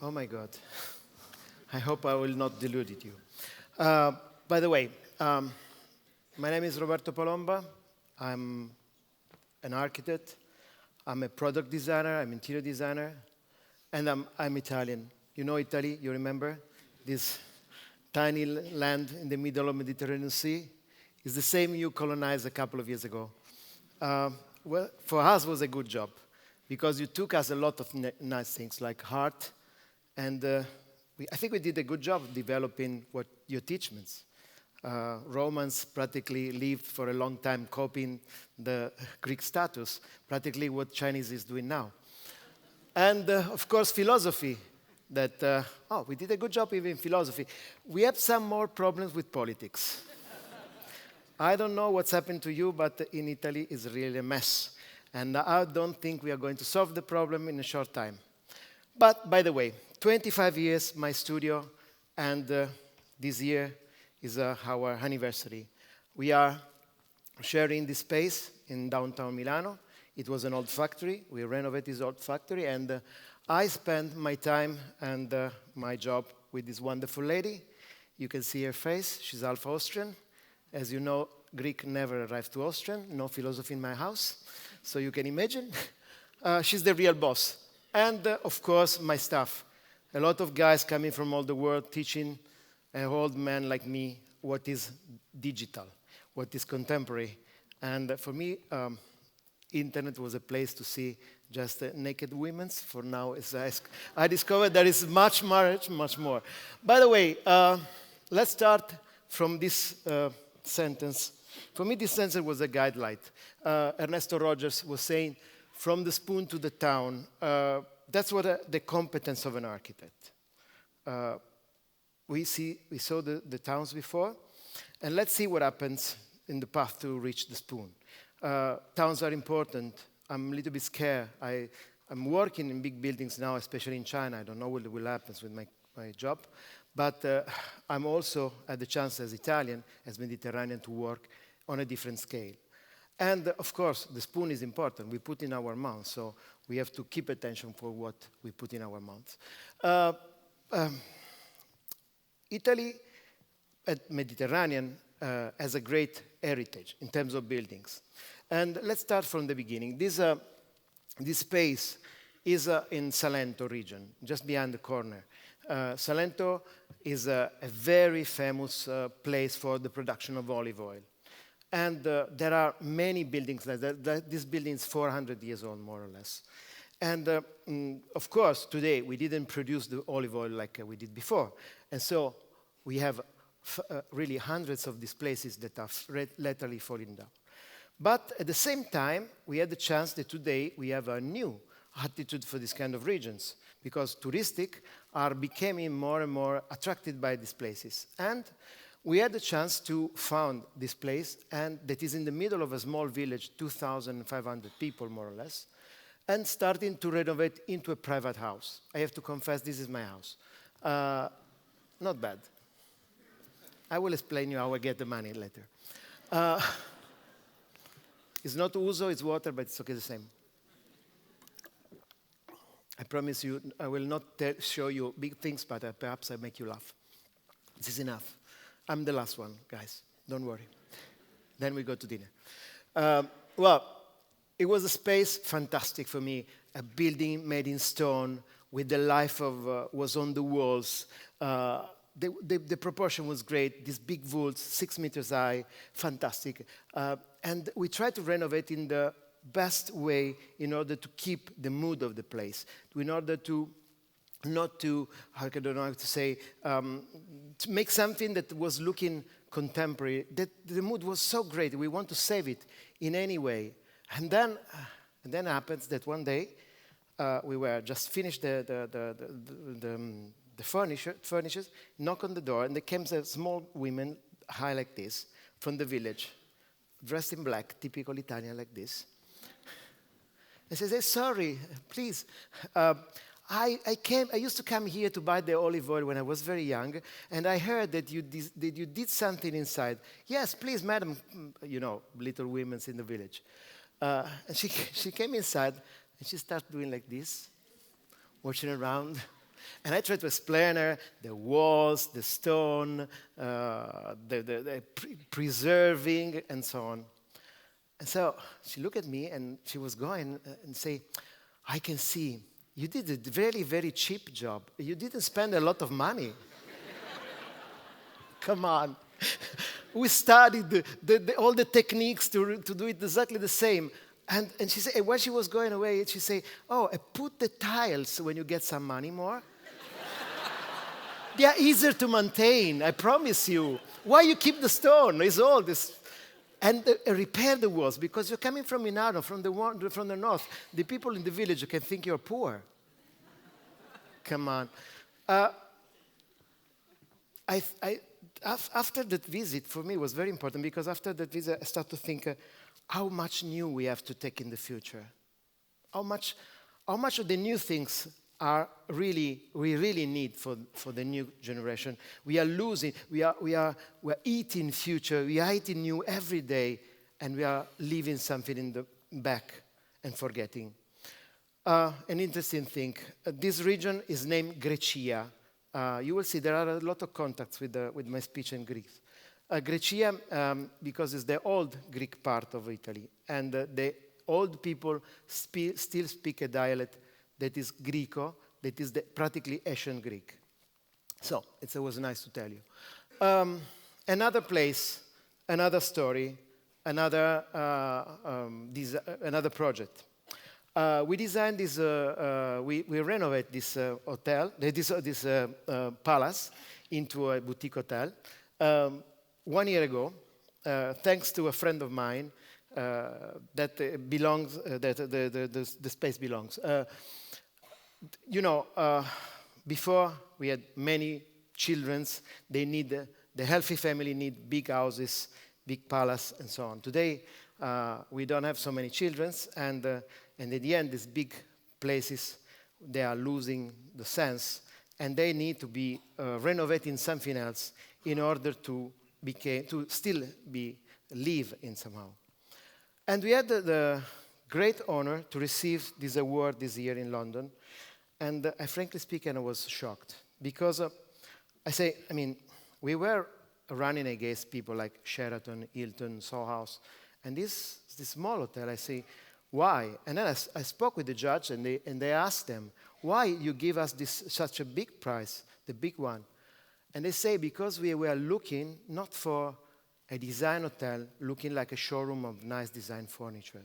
Oh my God. I hope I will not delude you. By the way, my name is Roberto Palomba. I'm an architect. I'm a product designer. I'm interior designer. And I'm Italian. You know Italy, you remember? This tiny land in the middle of the Mediterranean Sea. It's the same you colonized a couple of years ago. Well, for us, it was a good job because you took us a lot of nice things like heart, and I think we did a good job developing what your teachments. Romans practically lived for a long time copying the Greek status, practically what Chinese is doing now. And of course, philosophy. We did a good job even in philosophy. We have some more problems with politics. I don't know what's happened to you, but in Italy it's really a mess. And I don't think we are going to solve the problem in a short time. But by the way, 25 years my studio, and this year is our anniversary. We are sharing this space in downtown Milano. It was an old factory. We renovated this old factory, and I spent my time and my job with this wonderful lady. You can see her face. She's half Austrian. As you know, Greek never arrived to Austrian. No philosophy in my house. So you can imagine. She's the real boss. And, of course, my staff. A lot of guys coming from all the world teaching an old man like me what is digital, what is contemporary. And for me, internet was a place to see just naked women. For now, I discovered there is much more. By the way, let's start from this sentence. For me, this sentence was a guideline. Ernesto Rogers was saying, from the spoon to the town. That's what the competence of an architect. We saw the towns before, and let's see what happens in the path to reach the spoon. Towns are important. I'm a little bit scared. I'm working in big buildings now, especially in China. I don't know what will happen with my job. But I'm also had the chance as Italian, as Mediterranean, to work on a different scale. And of course, the spoon is important. We put in our mouth, so we have to keep attention for what we put in our mouths. Italy, at Mediterranean, has a great heritage in terms of buildings. And let's start from the beginning. This space is in Salento region, just behind the corner. Salento is a very famous place for the production of olive oil. And there are many buildings like that. This building is 400 years old, more or less. And of course, today, we didn't produce the olive oil like we did before. And so we have really hundreds of these places that are literally falling down. But at the same time, we had the chance that today we have a new attitude for this kind of regions, because touristic are becoming more and more attracted by these places. And we had the chance to found this place, and that is in the middle of a small village, 2,500 people more or less, and starting to renovate into a private house. I have to confess, this is my house. Not bad. I will explain you how I get the money later. It's not ouzo, it's water, but it's okay the same. I promise you, I will not show you big things, but perhaps I make you laugh. This is enough. I'm the last one, guys. Don't worry. Then we go to dinner. Well, it was a space fantastic for me. A building made in stone with the life of was on the walls. The proportion was great. These big vaults, 6 meters high, fantastic. And we tried to renovate in the best way in order to keep the mood of the place, in order to not to, I don't know how to say, to make something that was looking contemporary, that the mood was so great, we want to save it in any way. And then happens that one day, we were just finished the furnitures, knock on the door, and there came a small woman, high like this, from the village, dressed in black, typical Italian like this. And she says, sorry, please, I used to come here to buy the olive oil when I was very young, and I heard that you did something inside. Yes, please, madam, you know, little women in the village. And she came inside, and she started doing like this, watching around. And I tried to explain her the walls, the stone, the preserving, and so on. And so she looked at me, and she was going and say, I can see you did a very, very cheap job. You didn't spend a lot of money. Come on. We studied all the techniques to do it exactly the same. And she said, when she was going away, she said, oh, put the tiles when you get some money more. They are easier to maintain, I promise you. Why you keep the stone? It's all this. And repair the walls, because you're coming from Milano, from the north. The people in the village can think you're poor. Come on. After that visit, for me, was very important, because after that visit, I started to think how much new we have to take in the future. How much of the new things we really need for the new generation. We are losing, we're eating future, we are eating new every day, and we are leaving something in the back and forgetting. An interesting thing, this region is named Grecia. You will see there are a lot of contacts with my speech in Greek. Grecia, because it's the old Greek part of Italy, and the old people still speak a dialect that is Greco, that is practically ancient Greek. So it was nice to tell you. Another place, another story, another project. We designed this, we renovate this hotel, this palace into a boutique hotel 1 year ago, thanks to a friend of mine that belongs, the space belongs. Before we had many children, the healthy family need big houses, big palace, and so on. Today, we don't have so many children, and at the end, these big places, they are losing the sense, and they need to be renovating something else in order to still live in somehow. And we had the great honor to receive this award this year in London. And frankly speaking, I was shocked, because we were running against people like Sheraton, Hilton, Soho House, and this small hotel. I say, why? And then I spoke with the judge, and they asked them, why you give us such a big prize, the big one? And they say, because we were looking not for a design hotel, looking like a showroom of nice design furniture.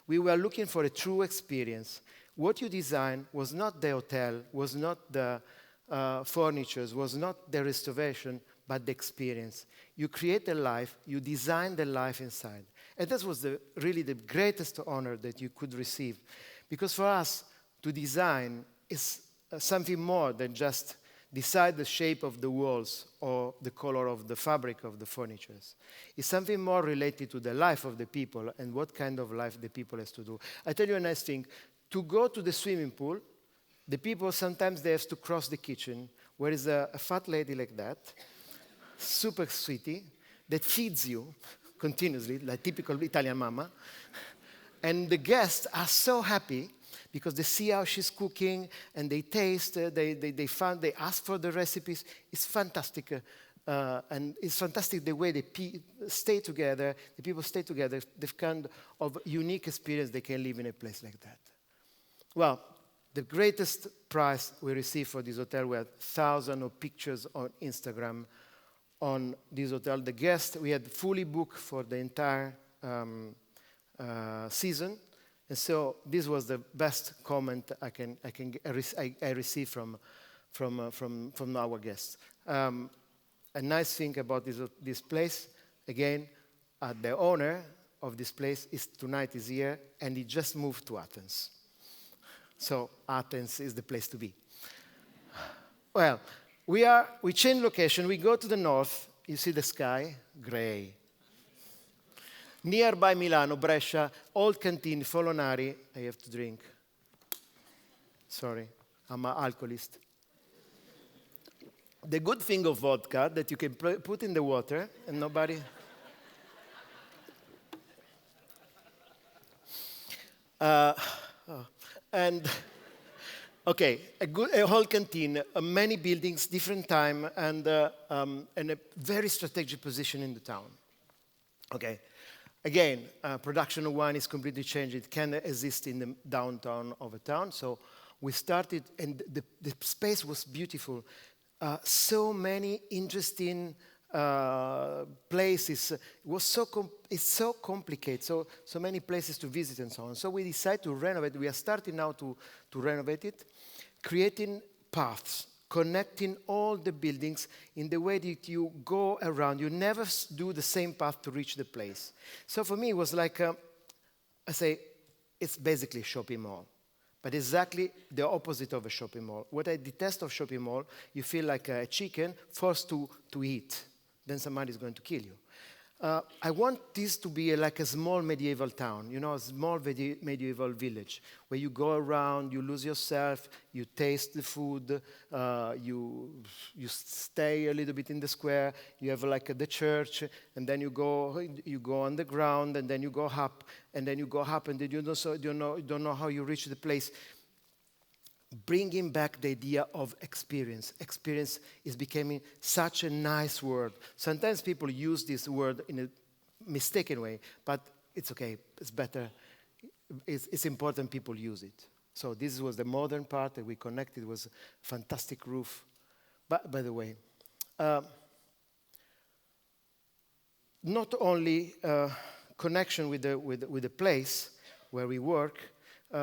We were looking for a true experience. What you designed was not the hotel, was not the furniture, was not the restoration, but the experience. You create a life, you design the life inside. And that was really the greatest honor that you could receive. Because for us, to design is something more than just decide the shape of the walls or the color of the fabric of the furniture. It's something more related to the life of the people and what kind of life the people has to do. I tell you a nice thing. To go to the swimming pool, the people sometimes they have to cross the kitchen, where is a fat lady like that, super sweetie, that feeds you continuously, like typical Italian mama. And the guests are so happy because they see how she's cooking, and they taste, they ask for the recipes. It's fantastic. And it's fantastic the way they stay together, the people stay together, the kind of unique experience they can live in a place like that. Well, the greatest prize we received for this hotel, we had thousands of pictures on Instagram on this hotel. The guests, we had fully booked for the entire season. And so this was the best comment I received from our guests. A nice thing about this place, again, the owner of this place tonight is here, and he just moved to Athens. So Athens is the place to be. Well, we change location. We go to the north. You see the sky? Gray. Nearby Milano, Brescia, old canteen, Folonari. I have to drink. Sorry, I'm an alcoholist. The good thing of vodka that you can put in the water and nobody... And Okay, a whole canteen, many buildings, different time, and a very strategic position in the town. Okay, again, production of wine is completely changed. It can exist in the downtown of a town. So we started, and the space was beautiful. So many interesting places. It was it's so complicated. So many places to visit and so on. So we decided to renovate. We are starting now to renovate it, creating paths, connecting all the buildings in the way that you go around. You never do the same path to reach the place. So for me, it was like, I say, it's basically a shopping mall, but exactly the opposite of a shopping mall. What I detest of shopping mall, you feel like a chicken forced to eat. Then somebody is going to kill you. I want this to be like a small medieval town, you know, a small medieval village where you go around, you lose yourself, you taste the food, you stay a little bit in the square, you have like the church, and then you go on the ground, and then you go up, and then you go up, and then you don't know how you reach the place. Bringing back the idea of experience. Experience is becoming such a nice word. Sometimes people use this word in a mistaken way, but it's okay. It's better. It's important people use it. So this was the modern part that we connected. It was a fantastic roof. But by the way, not only connection with the place where we work,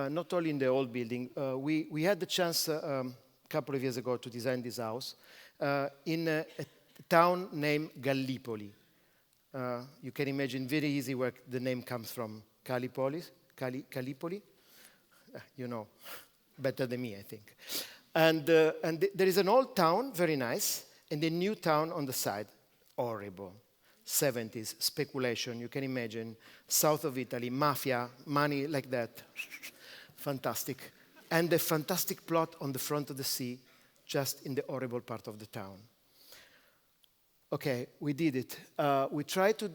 not only in the old building. We had the chance a couple of years ago to design this house in a town named Gallipoli. You can imagine very easy where the name comes from. Gallipoli. You know, better than me, I think. And there is an old town, very nice, and a new town on the side. Horrible. 70s, speculation, you can imagine. South of Italy, mafia, money like that. Fantastic. And a fantastic plot on the front of the sea, just in the horrible part of the town. Okay, we did it. We tried to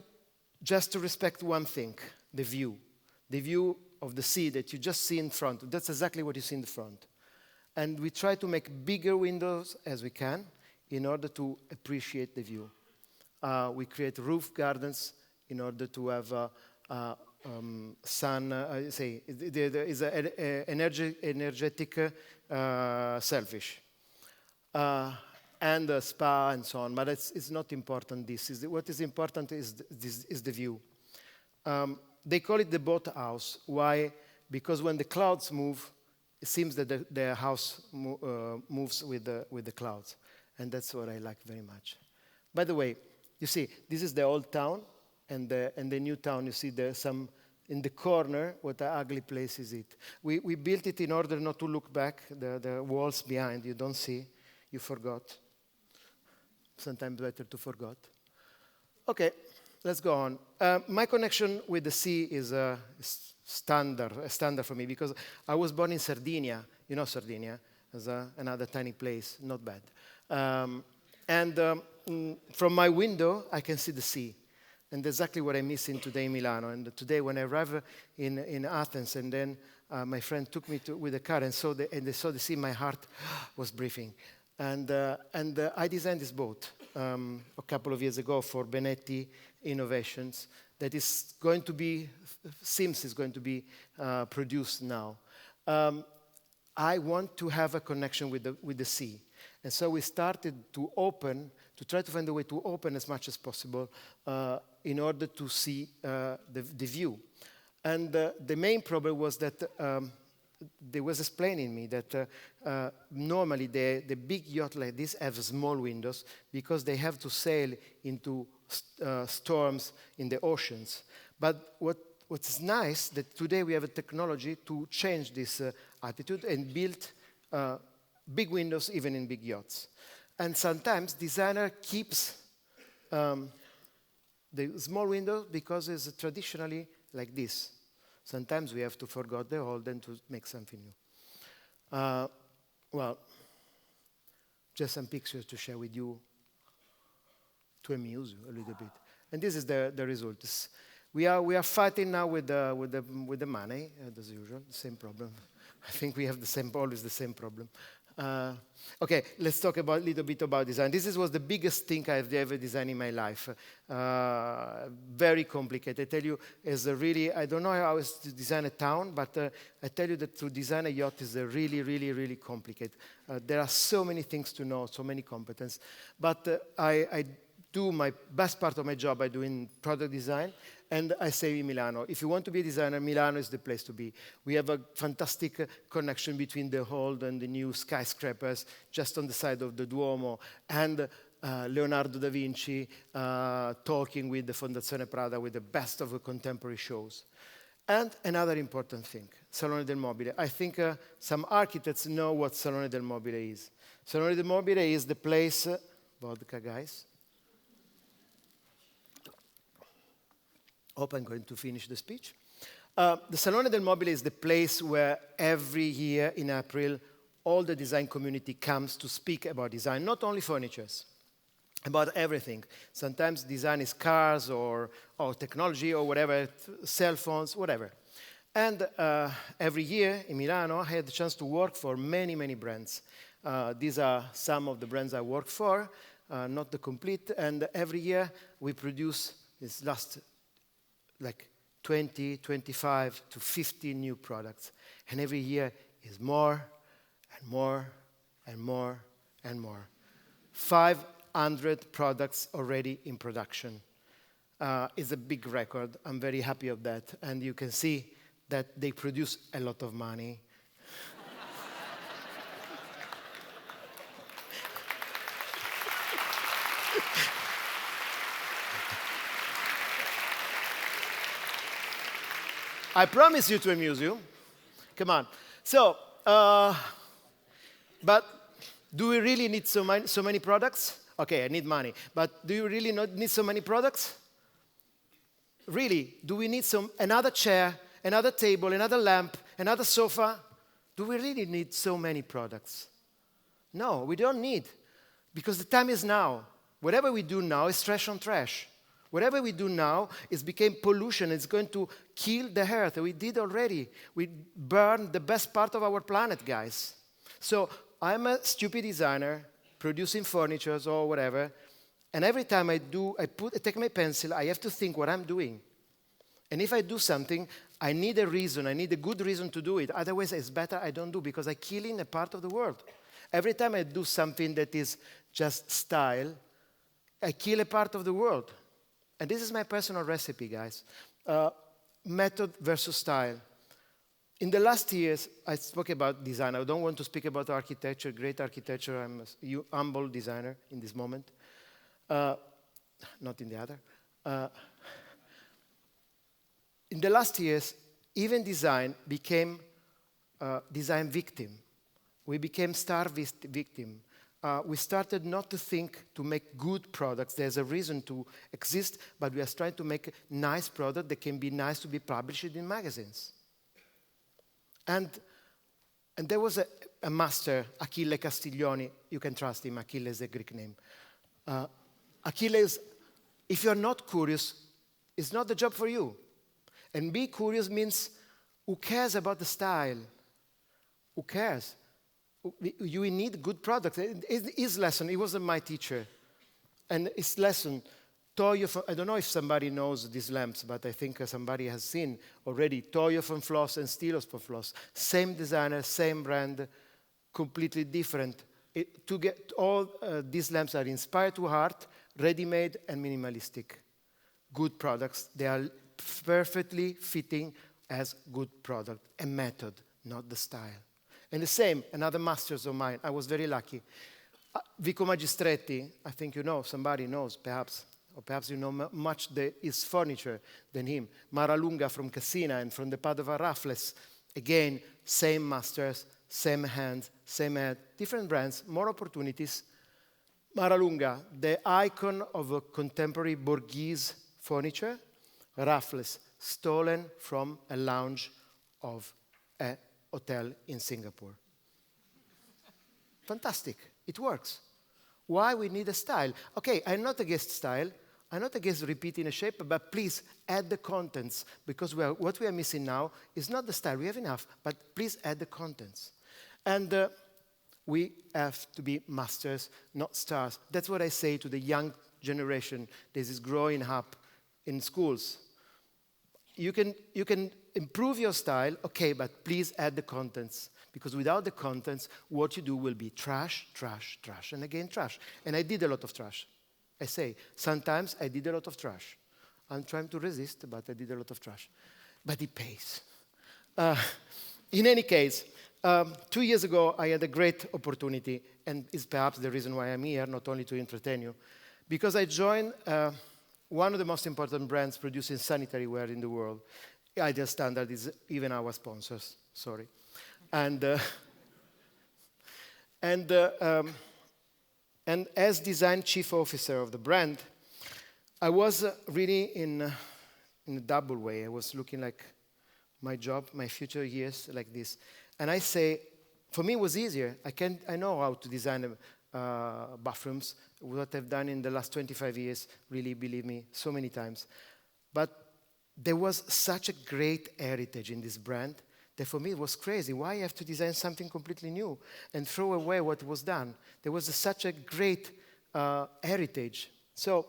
just to respect one thing, the view. The view of the sea that you just see in front. That's exactly what you see in the front. And we try to make bigger windows as we can in order to appreciate the view. We create roof gardens in order to have sun, there is an energetic selfish. And a spa and so on, but it's not important. What is important is the view. They call it the boat house. Why? Because when the clouds move, it seems that the house moves with the clouds, and that's what I like very much. By the way, you see, this is the old town, and the new town. You see there's some in the corner. What an ugly place is it? We built it in order not to look back. The walls behind you don't see. You forgot. Sometimes better to forget. Okay, let's go on. My connection with the sea is standard for me because I was born in Sardinia. You know Sardinia as another tiny place, not bad. From my window, I can see the sea. And exactly what I miss in today in Milano. And today when I arrived in Athens, and then my friend took me with the car and they saw the sea, my heart was breathing. And I designed this boat a couple of years ago for Benetti Innovations that is going to be, Sims is going to be produced now. I want to have a connection with the sea. And so we started to try to find a way to open as much as possible in order to see the view. And the main problem was that they was explaining me that normally the big yacht like this have small windows because they have to sail into storms in the oceans. But what's nice that today we have a technology to change this attitude and build big windows even in big yachts. And sometimes designer keeps the small window because it's traditionally like this. Sometimes we have to forget the old and to make something new. Well, just some pictures to share with you to amuse you a little bit. And this is the result. We are fighting now with the money, as usual, the same problem. I think we have always the same problem. Okay, let's talk a little bit about design. This was the biggest thing I've ever designed in my life. Very complicated. I tell you, I don't know how to design a town, but I tell you that to design a yacht is really, really, really complicated. There are so many things to know, so many competences. But I do my best part of my job I do in product design, and I say in Milano. If you want to be a designer, Milano is the place to be. We have a fantastic connection between the old and the new skyscrapers just on the side of the Duomo, and Leonardo da Vinci talking with the Fondazione Prada with the best of the contemporary shows. And another important thing, Salone del Mobile. I think some architects know what Salone del Mobile is. Salone del Mobile is the place, vodka guys. Hope I'm going to finish the speech. The Salone del Mobile is the place where every year in April, all the design community comes to speak about design, not only furnitures, about everything. Sometimes design is cars or technology or whatever, cell phones, whatever. And every year in Milano, I had the chance to work for many, many brands. These are some of the brands I work for, not the complete. And every year we produce this last like 20, 25 to 50 new products. And every year is more and more and more and more. 500 products already in production. It's a big record. I'm very happy of that. And you can see that they produce a lot of money. I promise you to amuse you. Come on. So, but do we really need so many products? Okay, I need money. But do you really need so many products? Really? Do we need another chair, another table, another lamp, another sofa? Do we really need so many products? No, we don't need. Because the time is now. Whatever we do now is trash on trash. Whatever we do now is became pollution. It's going to kill the earth. We did already. We burned the best part of our planet, guys. So I'm a stupid designer producing furniture or whatever. And every time I take my pencil, I have to think what I'm doing. And if I do something, I need a reason. I need a good reason to do it. Otherwise, it's better I don't do because I'm killing a part of the world. Every time I do something that is just style, I kill a part of the world. And this is my personal recipe, guys. Method versus style. In the last years, I spoke about design. I don't want to speak about architecture, great architecture. I'm a humble designer in this moment. Not in the other. In the last years, even design became design victim. We became star victim. We started not to think to make good products. There's a reason to exist, but we are trying to make nice products that can be nice to be published in magazines. And there was a master, Achille Castiglioni. You can trust him. Achille is a Greek name. Achille, if you're not curious, it's not the job for you. And be curious means, who cares about the style? Who cares? You need good products. His lesson, he wasn't my teacher. And his lesson, I don't know if somebody knows these lamps, but I think somebody has seen already. Toyo from Floss and Stylos from Floss. Same designer, same brand, completely different. To get all these lamps are inspired to art, ready-made and minimalistic. Good products. They are perfectly fitting as good product. A method, not the style. And the same, another masters of mine. I was very lucky. Vico Magistretti, I think you know, somebody knows perhaps, or perhaps you know much his furniture than him. Maralunga from Cassina and from the Padova Raffles. Again, same masters, same hands, same head, different brands, more opportunities. Maralunga, the icon of a contemporary Borghese furniture. Raffles, stolen from a lounge of a hotel in Singapore. Fantastic. It works. Why we need a style? Okay, I'm not against style. I'm not against repeating a shape, but please add the contents, because what we are missing now is not the style. We have enough, but please add the contents. And we have to be masters, not stars. That's what I say to the young generation that is growing up in schools. You can improve your style, okay, but please add the contents. Because without the contents, what you do will be trash, trash, trash, and again trash. And I did a lot of trash. I say, sometimes I did a lot of trash. I'm trying to resist, but I did a lot of trash. But it pays. In any case, 2 years ago, I had a great opportunity, and it's perhaps the reason why I'm here, not only to entertain you, because I joined one of the most important brands producing sanitary ware in the world. Ideal Standard is even our sponsors, sorry. And as design chief officer of the brand, I was really in a double way. I was looking like my job, my future years like this. And I say, for me it was easier. I know how to design bathrooms, what I've done in the last 25 years, really, believe me, so many times. But there was such a great heritage in this brand that for me it was crazy. Why I have to design something completely new and throw away what was done? There was such a great heritage. So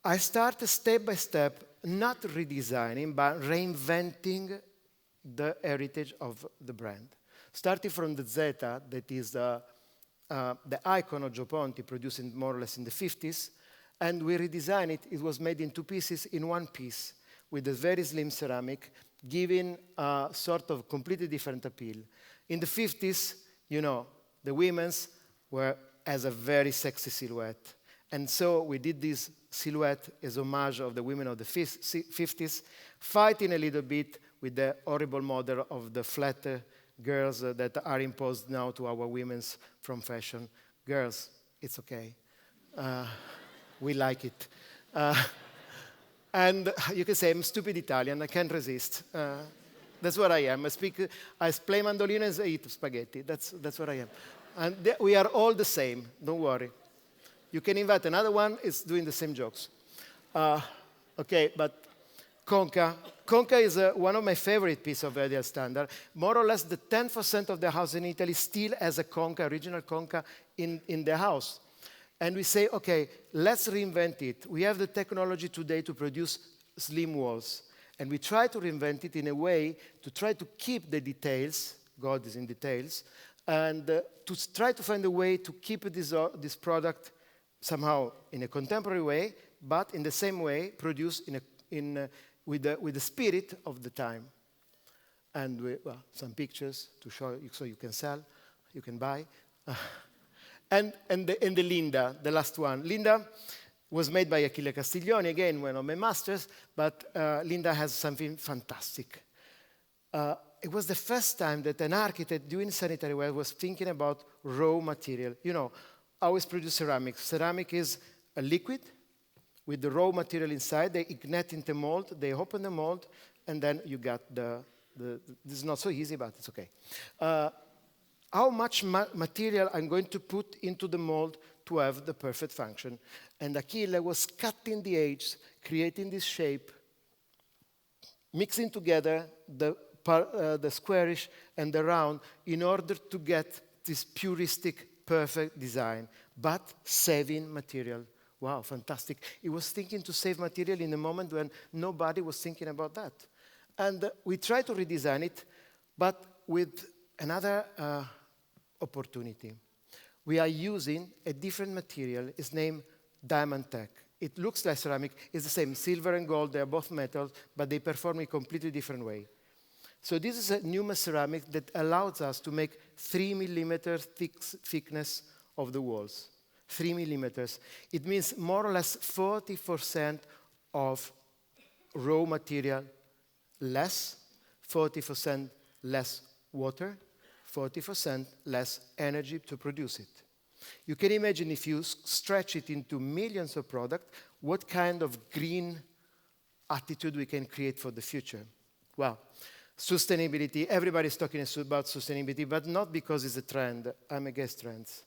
I started step by step, not redesigning, but reinventing the heritage of the brand. Starting from the Zeta, that is the icon of Gio Ponti, produced more or less in the 50s, and we redesigned it. It was made in 2 pieces in 1 piece, with a very slim ceramic, giving a sort of completely different appeal. In the 50s, you know, the women's has a very sexy silhouette. And so we did this silhouette as homage of the women of the 50s, fighting a little bit with the horrible model of the flat girls that are imposed now to our women's from fashion. Girls, it's okay. We like it. And you can say, I'm stupid Italian, I can't resist. That's what I am. I play mandolino and I eat spaghetti. That's what I am. And we are all the same, don't worry. You can invite another one, it's doing the same jokes. Okay, but Conca. Conca is one of my favorite pieces of Ideal Standard. More or less the 10% of the house in Italy still has a Conca, original Conca, in the house. And we say, okay, let's reinvent it. We have the technology today to produce slim walls. And we try to reinvent it in a way to try to keep the details, God is in details, and to try to find a way to keep this product somehow in a contemporary way, but in the same way produced with the spirit of the time. And some pictures to show you so you can sell, you can buy. And the Linda, the last one. Linda was made by Achille Castiglioni, again, one of my masters, but Linda has something fantastic. It was the first time that an architect doing sanitary ware was thinking about raw material. You know, I always produce ceramic. Ceramic is a liquid with the raw material inside. They ignite in the mold, they open the mold, and then you got this is not so easy, but it's okay. How much material I'm going to put into the mold to have the perfect function. And Achille was cutting the edges, creating this shape, mixing together the squarish and the round in order to get this puristic, perfect design, but saving material. Wow, fantastic. He was thinking to save material in a moment when nobody was thinking about that. And we tried to redesign it, but with another opportunity. We are using a different material. It's named Diamond Tech. It looks like ceramic. It's the same, silver and gold. They are both metals, but they perform in a completely different way. So this is a new ceramic that allows us to make 3 millimeter thickness of the walls. 3 millimeters. It means more or less 40% of raw material less, 40% less water, 40% less energy to produce it. You can imagine if you stretch it into millions of products, what kind of green attitude we can create for the future. Well, sustainability, everybody's talking about sustainability, but not because it's a trend. I'm against trends.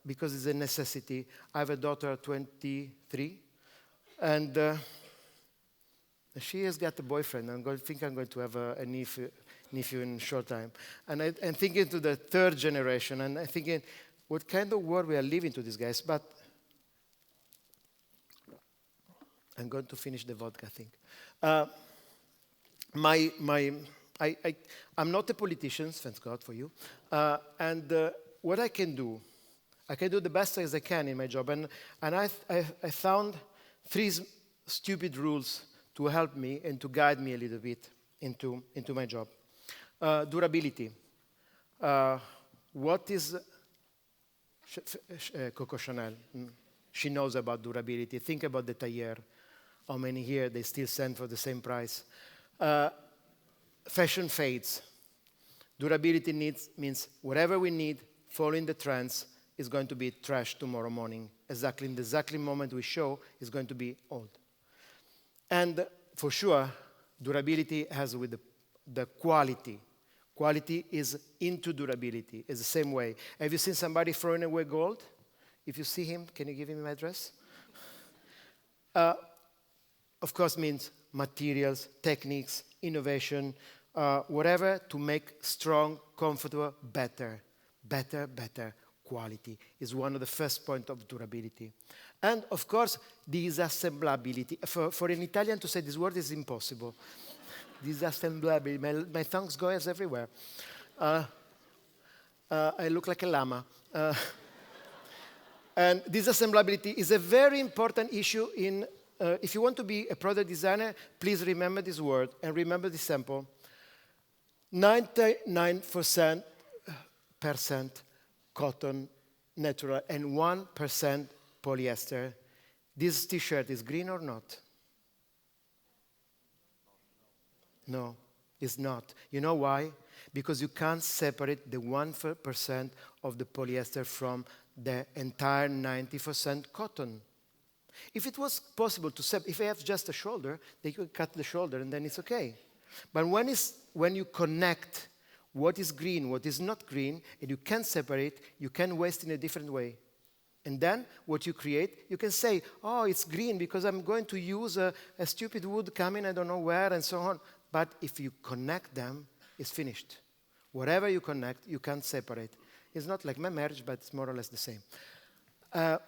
because it's a necessity. I have a daughter, 23, and she has got a boyfriend. I think I'm going to have a nephew in a short time. And I'm thinking to the third generation, and I'm thinking, what kind of world we are living to these guys? But I'm going to finish the vodka, I think. I'm not a politician, thank God for you. What I can do the best as I can in my job. And I found three stupid rules to help me and to guide me a little bit into my job. Durability. What is Coco Chanel? She knows about durability. Think about the tailleur. How many here they still sell for the same price? Fashion fades. Durability means whatever we need, following the trends, is going to be trash tomorrow morning. Exactly in the exactly moment we show is going to be old. And for sure, durability has with the quality. Quality is into durability. It's the same way. Have you seen somebody throwing away gold? If you see him, can you give him my address? Of course, means materials, techniques, innovation, whatever to make strong, comfortable, better quality is one of the first points of durability. And of course, disassemblability. For an Italian to say this word is impossible. Disassemblability. My tongues go everywhere. I look like a llama. And disassemblability is a very important issue in, if you want to be a product designer, please remember this word and remember this sample. 99% cotton, natural, and 1% polyester. This t-shirt is green or not? No, it's not. You know why? Because you can't separate the 1% of the polyester from the entire 90% cotton. If it was possible to separate, if I have just a shoulder, they could cut the shoulder and then it's okay. But when you connect what is green, what is not green, and you can separate, you can waste in a different way. And then what you create, you can say, oh, it's green because I'm going to use a stupid wood coming I don't know where and so on. But if you connect them, it's finished. Whatever you connect, you can't separate. It's not like my marriage, but it's more or less the same. And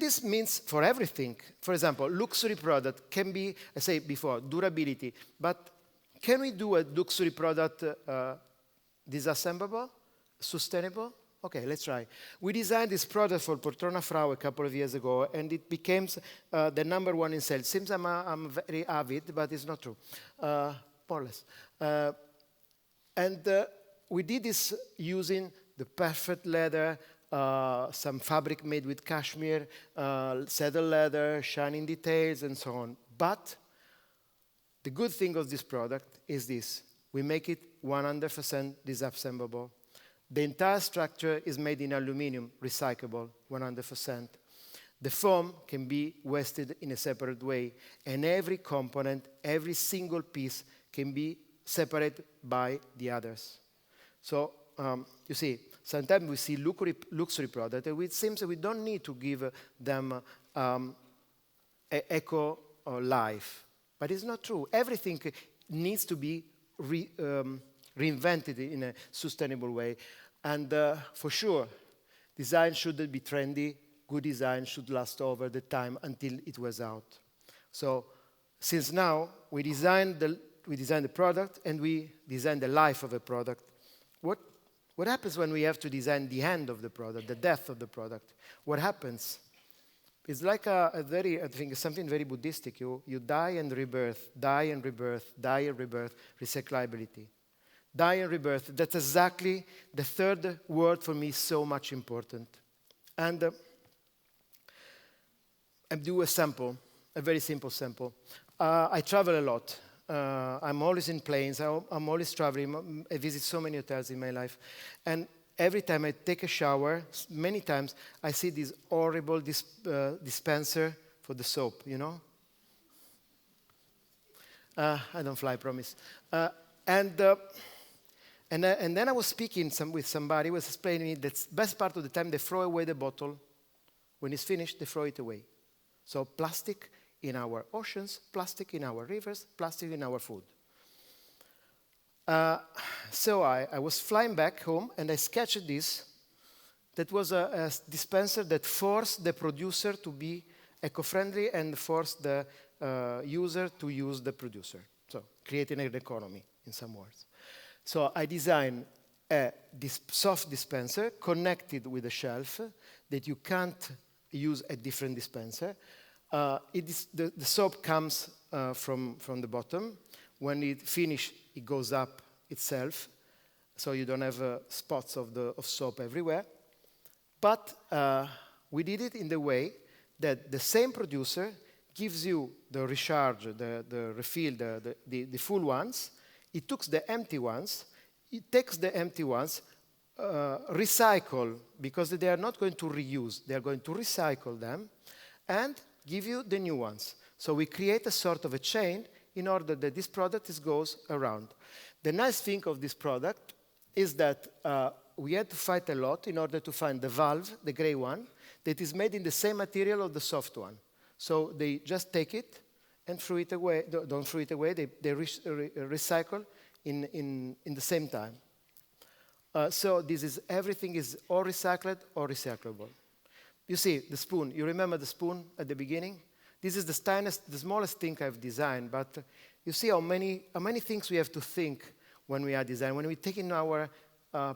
this means for everything. For example, luxury product can be, I say before, durability. But can we do a luxury product disassemblable, sustainable? Okay, let's try. We designed this product for Poltrona Frau a couple of years ago, and it became the #1 in sales. Seems I'm very avid, but it's not true, more or less. We did this using the perfect leather, some fabric made with cashmere, saddle leather, shining details, and so on. But the good thing of this product is this. We make it 100% disassemblable. The entire structure is made in aluminum, recyclable, 100%. The foam can be wasted in a separate way, and every component, every single piece can be separated by the others. So, you see, sometimes we see luxury products, and it seems that we don't need to give them eco life. But it's not true. Everything needs to be reinvented in a sustainable way. And for sure, design shouldn't be trendy. Good design should last over the time until it wears out. So since now, we design the product and we design the life of a product. What happens when we have to design the end of the product, the death of the product? What happens? It's like I think something very Buddhistic. You die and rebirth, die and rebirth, die and rebirth, recyclability. Die and rebirth, that's exactly the third word for me, so much important. And I do a sample, a very simple sample. I travel a lot. I'm always in planes. I'm always traveling. I visit so many hotels in my life. And every time I take a shower, many times, I see this horrible dispenser for the soap, you know? I don't fly, I promise. And then I was speaking with somebody who was explaining me that the best part of the time they throw away the bottle. When it's finished, they throw it away. So plastic in our oceans, plastic in our rivers, plastic in our food. So I was flying back home and I sketched this. That was a dispenser that forced the producer to be eco-friendly and forced the user to use the producer. So creating an economy, in some words. So I designed this soft dispenser connected with a shelf that you can't use a different dispenser. The soap comes from the bottom. When it finishes, it goes up itself, so you don't have spots of soap everywhere. But we did it in the way that the same producer gives you the recharge, the refill, the full ones. It takes the empty ones. It takes the empty ones, recycle, because they are not going to reuse. They are going to recycle them and give you the new ones. So we create a sort of a chain in order that this product goes around. The nice thing of this product is that we had to fight a lot in order to find the valve, the gray one, that is made in the same material of the soft one. So they just take it and throw it away. Don't throw it away. They recycle in the same time. So everything is or recycled or recyclable. You see, the spoon. You remember the spoon at the beginning? This is the smallest thing I've designed, but you see how many things we have to think when we are designing. When we take in our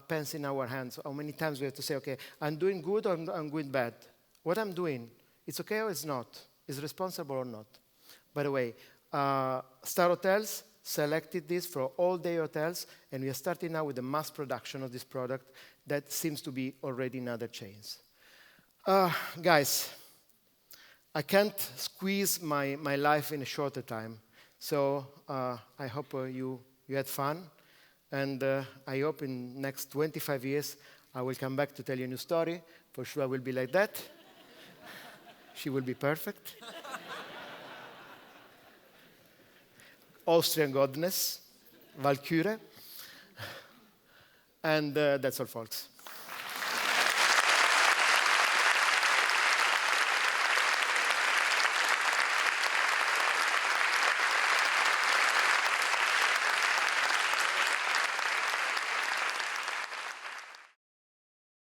pens in our hands, how many times we have to say, okay, I'm doing good or I'm doing bad. What I'm doing, it's okay or it's not? Is responsible or not? By the way, Star Hotels selected this for all-day hotels, and we are starting now with the mass production of this product that seems to be already in other chains. Guys, I can't squeeze my life in a shorter time, so I hope you had fun, and I hope in the next 25 years I will come back to tell you a new story. For sure I will be like that. She will be perfect. Austrian goddess, Valkyrie. And that's all, folks.